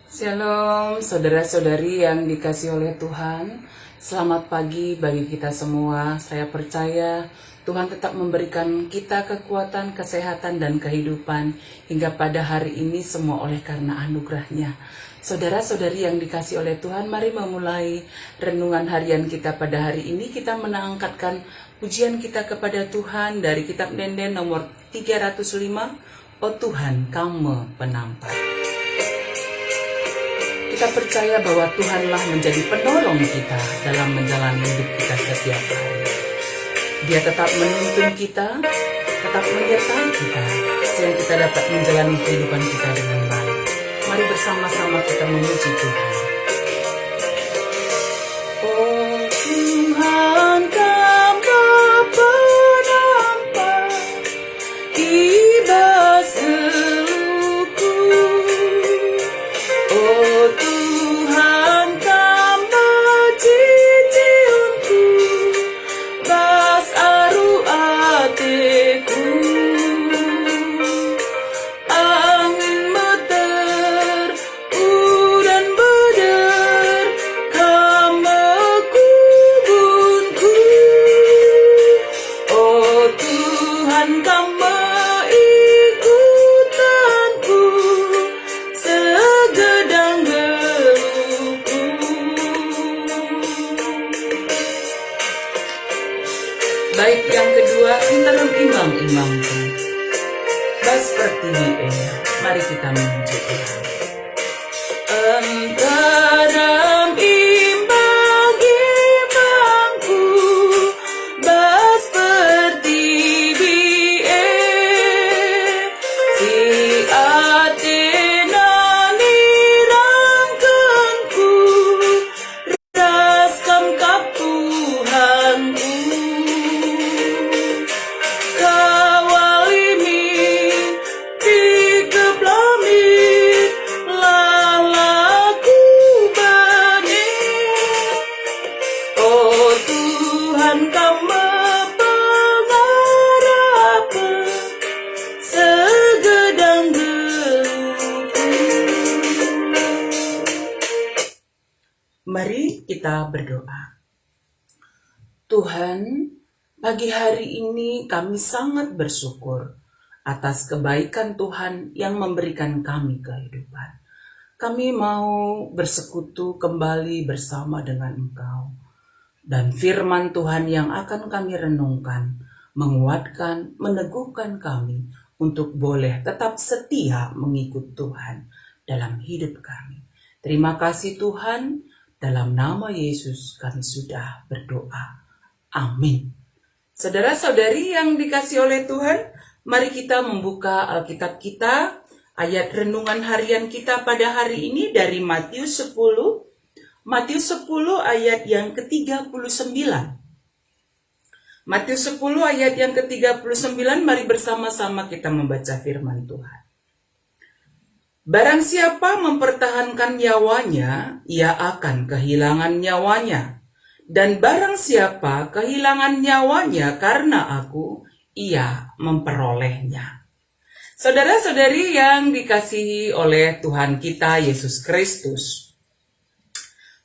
Shalom, saudara-saudari yang dikasih oleh Tuhan. Selamat pagi bagi kita semua. Saya percaya Tuhan tetap memberikan kita kekuatan, kesehatan, dan kehidupan hingga pada hari ini semua oleh karena anugerah-Nya. Saudara-saudari yang dikasih oleh Tuhan, mari memulai renungan harian kita pada hari ini. Kita mengangkatkan pujian kita kepada Tuhan dari kitab Denden nomor 305. Oh Tuhan, Kamu penampak. Kita percaya bahwa Tuhanlah menjadi penolong kita dalam menjalani hidup kita setiap hari. Dia tetap menuntun kita, tetap menyertai kita, sehingga kita dapat menjalani kehidupan kita dengan baik. Mari bersama-sama kita memuji Tuhan. Oh Tuhan, Kamu penampak ibas eluku. Oh Tuhan, Kamu ciciunku, bas aru atiku. Angin meter, udan beder, Kamu kubunku. Oh Tuhan, Kamu ikutanku, segedang geluku. Baik, yang kedua, entarem imam-imamku, bas pertiwi mari kita memuji Tuhan. Entarem imam-imamku, bas pertiwi si atena nirangkanku, raskam kapuhanku. Kawalimi tikep lamit, lalaku bani. Oh Tuhan, Kamu pengharapan, segedang geluku. Mari kita berdoa. Tuhan, pagi hari ini kami sangat bersyukur atas kebaikan Tuhan yang memberikan kami kehidupan. Kami mau bersekutu kembali bersama dengan Engkau. Dan firman Tuhan yang akan kami renungkan, menguatkan, meneguhkan kami untuk boleh tetap setia mengikut Tuhan dalam hidup kami. Terima kasih Tuhan, dalam nama Yesus kami sudah berdoa. Amin. Saudara-saudari yang dikasih oleh Tuhan, mari kita membuka Alkitab kita, ayat renungan harian kita pada hari ini dari Matius 10 ayat yang ke-39. Matius 10 ayat yang ke-39, mari bersama-sama kita membaca firman Tuhan. Barang siapa mempertahankan nyawanya, ia akan kehilangan nyawanya. Dan barang siapa kehilangan nyawanya karena aku, ia memperolehnya. Saudara-saudari yang dikasihi oleh Tuhan kita Yesus Kristus,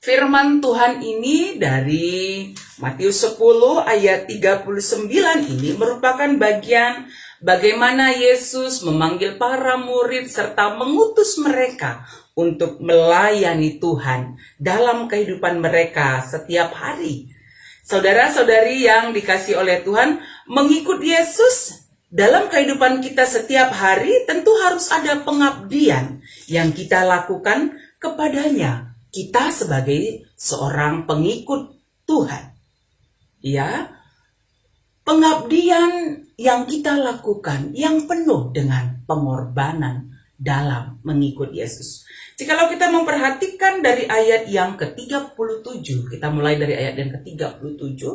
firman Tuhan ini dari Matius 10 ayat 39 ini merupakan bagian bagaimana Yesus memanggil para murid serta mengutus mereka untuk melayani Tuhan dalam kehidupan mereka setiap hari. Saudara-saudari yang dikasihi oleh Tuhan, mengikut Yesus dalam kehidupan kita setiap hari tentu harus ada pengabdian yang kita lakukan kepadanya. Kita sebagai seorang pengikut Tuhan, ya, pengabdian yang kita lakukan yang penuh dengan pengorbanan dalam mengikut Yesus. Jikalau kita memperhatikan dari ayat yang ke-37, kita mulai dari ayat yang ke-37,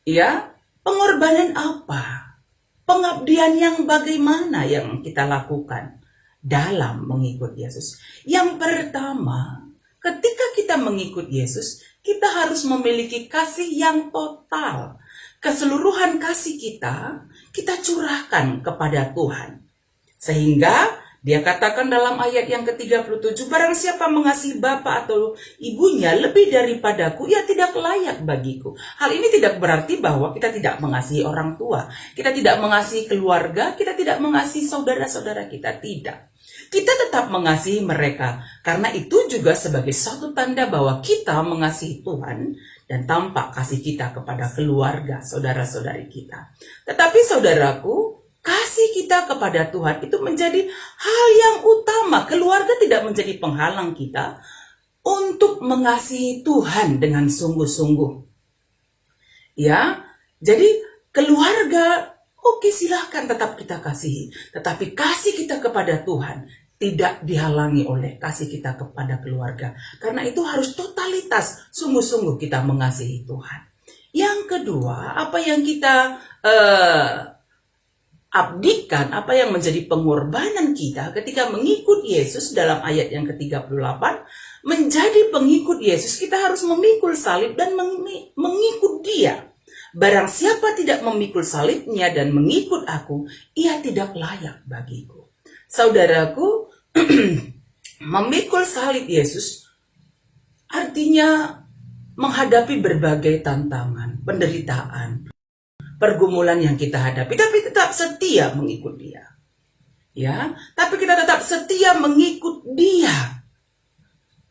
ya, pengorbanan apa? Pengabdian yang bagaimana yang kita lakukan dalam mengikut Yesus? Yang pertama, ketika kita mengikut Yesus, kita harus memiliki kasih yang total. Keseluruhan kasih kita curahkan kepada Tuhan. Sehingga Dia katakan dalam ayat yang ke-37, barang siapa mengasihi bapa atau ibunya lebih daripadaku, ia tidak layak bagiku. Hal ini tidak berarti bahwa kita tidak mengasihi orang tua, kita tidak mengasihi keluarga, kita tidak mengasihi saudara-saudara kita, tidak. Kita tetap mengasihi mereka, karena itu juga sebagai satu tanda bahwa kita mengasihi Tuhan dan tampak kasih kita kepada keluarga, saudara-saudari kita. Tetapi saudaraku, kasih kita kepada Tuhan itu menjadi hal yang utama. Keluarga tidak menjadi penghalang kita untuk mengasihi Tuhan dengan sungguh-sungguh. Ya, jadi keluarga, oke, silahkan tetap kita kasihi. Tetapi kasih kita kepada Tuhan tidak dihalangi oleh kasih kita kepada keluarga. Karena itu harus totalitas, sungguh-sungguh kita mengasihi Tuhan. Yang kedua, apa yang kita abdikan, apa yang menjadi pengorbanan kita ketika mengikut Yesus dalam ayat yang ke-38, menjadi pengikut Yesus kita harus memikul salib dan mengikut Dia. Barang siapa tidak memikul salibnya dan mengikut aku, ia tidak layak bagiku. Saudaraku, memikul salib Yesus artinya menghadapi berbagai tantangan, penderitaan, pergumulan yang kita hadapi, tapi tetap setia mengikut Dia. Ya, tapi kita tetap setia mengikut Dia.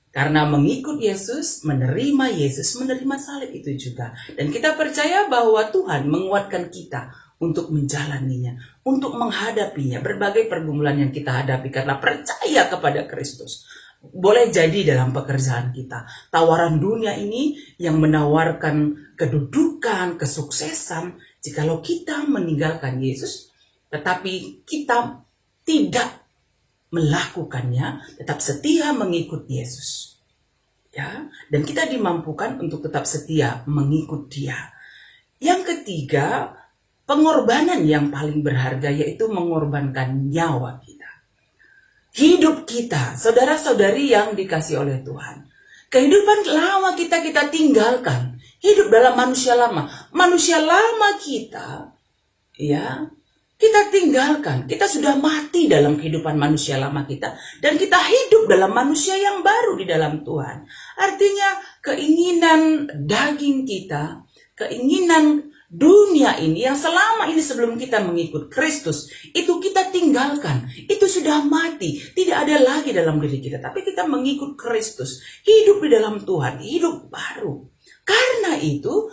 Karena mengikut Yesus, menerima Yesus, menerima salib itu juga. Dan kita percaya bahwa Tuhan menguatkan kita untuk menjalaninya, untuk menghadapinya, berbagai pergumulan yang kita hadapi karena percaya kepada Kristus. Boleh jadi dalam pekerjaan kita, tawaran dunia ini yang menawarkan kedudukan, kesuksesan, jikalau kita meninggalkan Yesus, tetapi kita tidak melakukannya, tetap setia mengikut Yesus. Ya, dan kita dimampukan untuk tetap setia mengikut Dia. Yang ketiga, pengorbanan yang paling berharga yaitu mengorbankan nyawa kita. Hidup kita, saudara-saudari yang dikasih oleh Tuhan. Kehidupan lama kita tinggalkan. Hidup dalam manusia lama. Manusia lama kita, ya, kita tinggalkan. Kita sudah mati dalam kehidupan manusia lama kita. Dan kita hidup dalam manusia yang baru di dalam Tuhan. Artinya keinginan daging kita, keinginan dunia ini yang selama ini sebelum kita mengikut Kristus, itu kita tinggalkan. Itu sudah mati. Tidak ada lagi dalam diri kita. Tapi kita mengikut Kristus. Hidup di dalam Tuhan. Hidup baru. Karena itu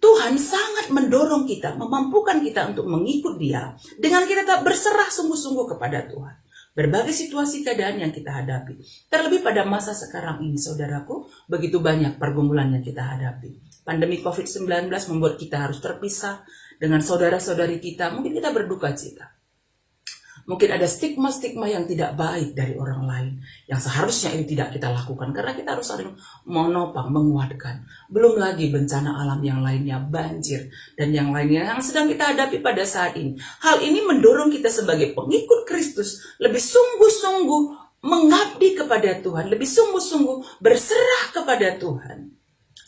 Tuhan sangat mendorong kita, memampukan kita untuk mengikut Dia. Dengan kita tetap berserah sungguh-sungguh kepada Tuhan. Berbagai situasi keadaan yang kita hadapi. Terlebih pada masa sekarang ini, saudaraku, begitu banyak pergumulan yang kita hadapi. Pandemi COVID-19 membuat kita harus terpisah dengan saudara-saudari kita. Mungkin kita berduka cita. Mungkin ada stigma-stigma yang tidak baik dari orang lain. Yang seharusnya ini tidak kita lakukan. Karena kita harus saling menopang, menguatkan. Belum lagi bencana alam yang lainnya, banjir, dan yang lainnya yang sedang kita hadapi pada saat ini. Hal ini mendorong kita sebagai pengikut Kristus lebih sungguh-sungguh mengabdi kepada Tuhan. Lebih sungguh-sungguh berserah kepada Tuhan.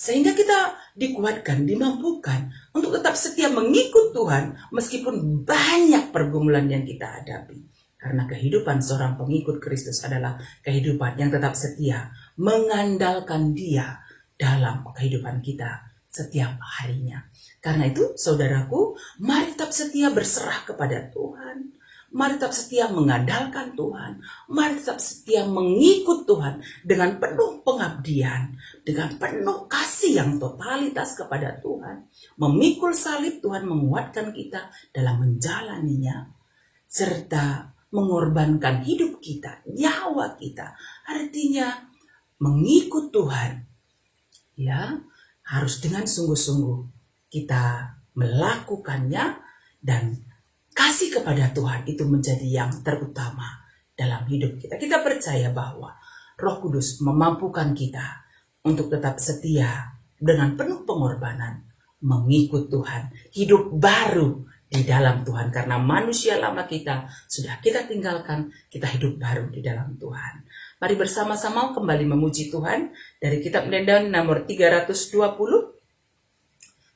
Sehingga kita dikuatkan, dimampukan untuk tetap setia mengikut Tuhan meskipun banyak pergumulan yang kita hadapi. Karena kehidupan seorang pengikut Kristus adalah kehidupan yang tetap setia, mengandalkan Dia dalam kehidupan kita setiap harinya. Karena itu, saudaraku, mari tetap setia berserah kepada Tuhan. Mari tetap setia mengandalkan Tuhan. Mari tetap setia mengikut Tuhan dengan penuh pengabdian, dengan penuh kasih yang totalitas kepada Tuhan. Memikul salib, Tuhan menguatkan kita dalam menjalaninya, serta mengorbankan hidup kita, nyawa kita. Artinya mengikut Tuhan, ya, harus dengan sungguh-sungguh kita melakukannya, dan kasih kepada Tuhan itu menjadi yang terutama dalam hidup kita. Kita percaya bahwa Roh Kudus memampukan kita untuk tetap setia dengan penuh pengorbanan mengikut Tuhan. Hidup baru di dalam Tuhan. Karena manusia lama kita sudah kita tinggalkan, kita hidup baru di dalam Tuhan. Mari bersama-sama kembali memuji Tuhan dari kitab Nehemia nomor 320.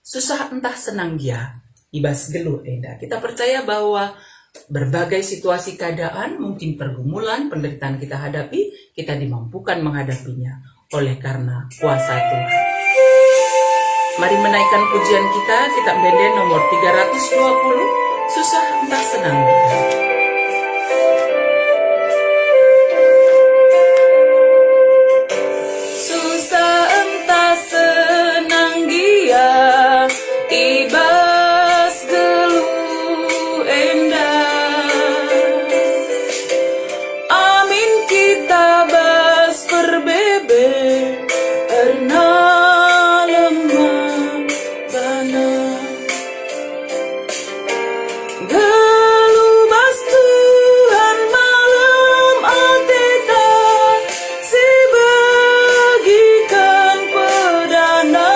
Susah entah senang Dia, ibas gelu enda. Kita percaya bahwa berbagai situasi keadaan, mungkin pergumulan, penderitaan kita hadapi, kita dimampukan menghadapinya oleh karena kuasa Tuhan. Mari menaikkan pujian kita, kitab Bende nomor 320, susah entah senang dia. Susah entah senang dia, ibas gelu endah. Amin kita bas perbebe, erna lemah bana. Gelu bas Tuhan malam ateta, si bagikan pedana.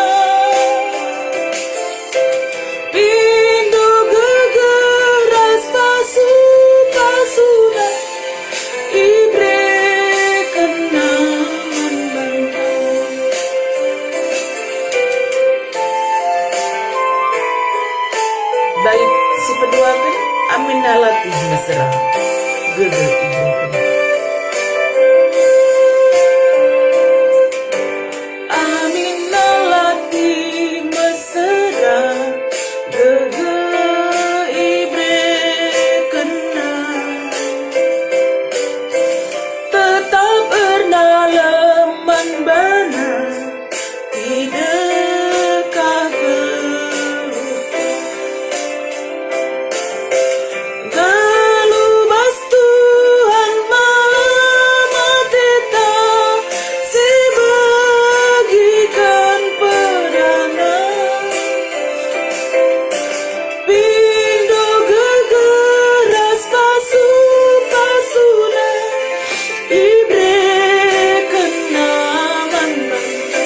Pindu gegeras pasu-pasuna, ibre kenaman bangkai. Baik si peduakan, amin nalatih mesra, gege ibre kena. Amin nalatih mesra, gege ibre kena. Tetap ernaleman bana, tidak kagel. Gelu bas Tuhan malam ateta, si bagikan pedana. Pindu gegeras pasu-pasuna, ibre kenaman bangkai.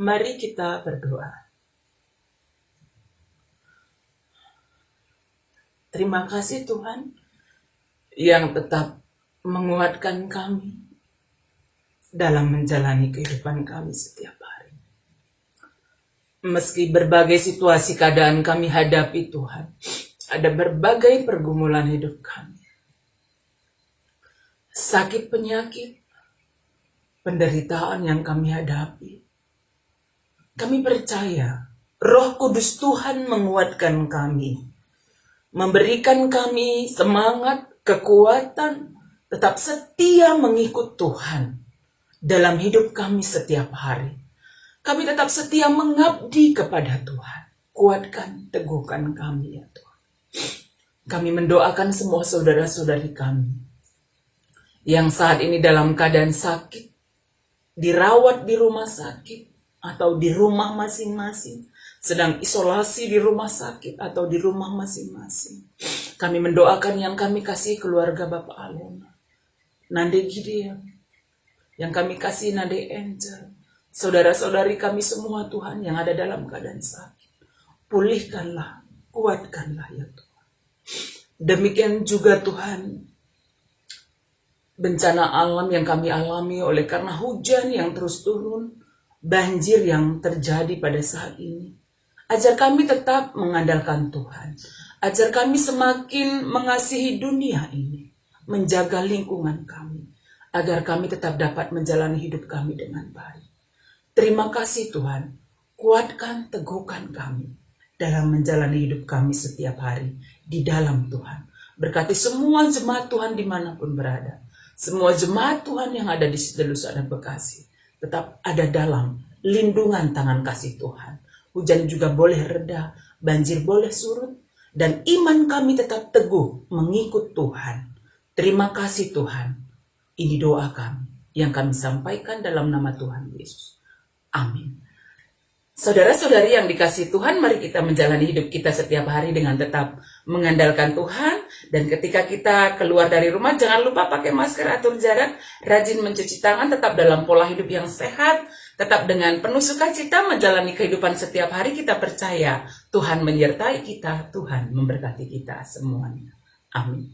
Mari kita berdoa. Terima kasih Tuhan yang tetap menguatkan kami dalam menjalani kehidupan kami setiap hari. Meski berbagai situasi keadaan kami hadapi Tuhan, ada berbagai pergumulan hidup kami. Sakit penyakit, penderitaan yang kami hadapi. Kami percaya Roh Kudus Tuhan menguatkan kami, memberikan kami semangat, kekuatan, tetap setia mengikut Tuhan dalam hidup kami setiap hari. Kami tetap setia mengabdi kepada Tuhan. Kuatkan, teguhkan kami ya Tuhan. Kami mendoakan semua saudara-saudari kami yang saat ini dalam keadaan sakit, dirawat di rumah sakit atau di rumah masing-masing, sedang isolasi di rumah sakit atau di rumah masing-masing. Kami mendoakan yang kami kasih keluarga Bapak Alona, Nande Gideon, yang kami kasih Nande Angel, saudara-saudari kami semua Tuhan yang ada dalam keadaan sakit. Pulihkanlah, kuatkanlah ya Tuhan. Demikian juga Tuhan, bencana alam yang kami alami oleh karena hujan yang terus turun, banjir yang terjadi pada saat ini. Ajar kami tetap mengandalkan Tuhan. Ajar kami semakin mengasihi dunia ini, menjaga lingkungan kami, agar kami tetap dapat menjalani hidup kami dengan baik. Terima kasih Tuhan, kuatkan, teguhkan kami dalam menjalani hidup kami setiap hari di dalam Tuhan. Berkati semua jemaat Tuhan dimanapun berada. Semua jemaat Tuhan yang ada di Sitelusa dan Bekasi tetap ada dalam lindungan tangan kasih Tuhan. Hujan juga boleh reda, banjir boleh surut, dan iman kami tetap teguh mengikut Tuhan. Terima kasih Tuhan. Ini doa kami yang kami sampaikan dalam nama Tuhan Yesus. Amin. Saudara-saudari yang dikasihi Tuhan, mari kita menjalani hidup kita setiap hari dengan tetap mengandalkan Tuhan. Dan ketika kita keluar dari rumah, jangan lupa pakai masker, atur jarak, rajin mencuci tangan, tetap dalam pola hidup yang sehat, tetap dengan penuh sukacita menjalani kehidupan setiap hari. Kita percaya Tuhan menyertai kita, Tuhan memberkati kita semuanya. Amin.